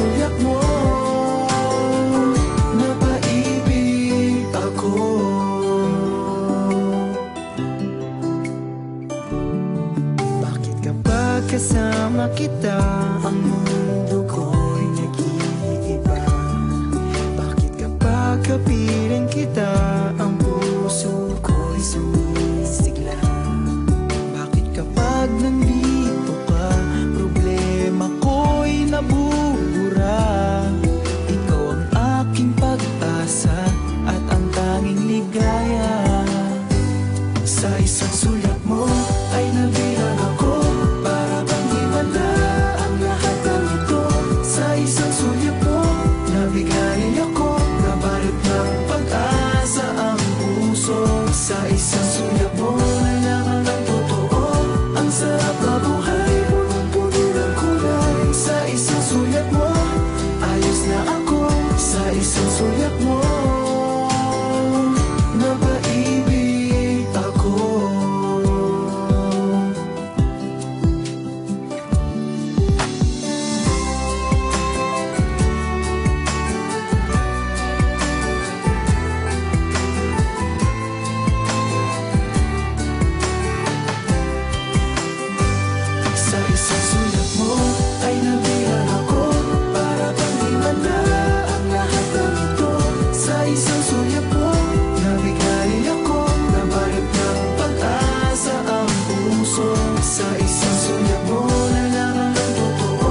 sulyap mo, napaibig ako. Bakit kapag kasama kita, ang mundo ko'y nag-iiba? Bakit kapag kapiling kita, ang puso ko'y sumisigla? Bakit kapag nandito ka, problema ko'y nabubura? Ikaw ang aking pag-asa at ang tanging ligaya. Sa isang sulyap mo ay nabilang ako, para bang himala ang lahat ng ito. Sa isang sulyap mo nabigay ako, nabalot ng pag-asa ang puso. Sa isang sulyap mo nalaman ng totoo, ang sarap na buhay, punong-puno ng kulay. Sa isang sulyap mo ayos na ako, sa isang sulyap mo napaibig ako. Sa isang sulyap mo ay nabilang ako, para bang himala ang lahat ng ito. Sa isang sulyap mo nabigay ako, nabalot ng pag-asa ang puso. Sa isang sulyap mo nalaman ng totoo,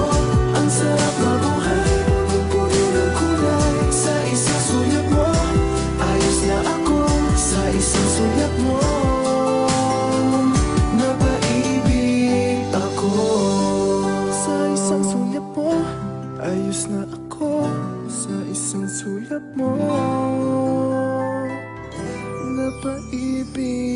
ang sarap na buhay, punong-puno ng kulay. Sa isang sulyap mo ayos na ako, sa isang sulyap mo napaibig ako. Sa isang sulyap mo ayos na ako, sa isang sulyap mo napaibig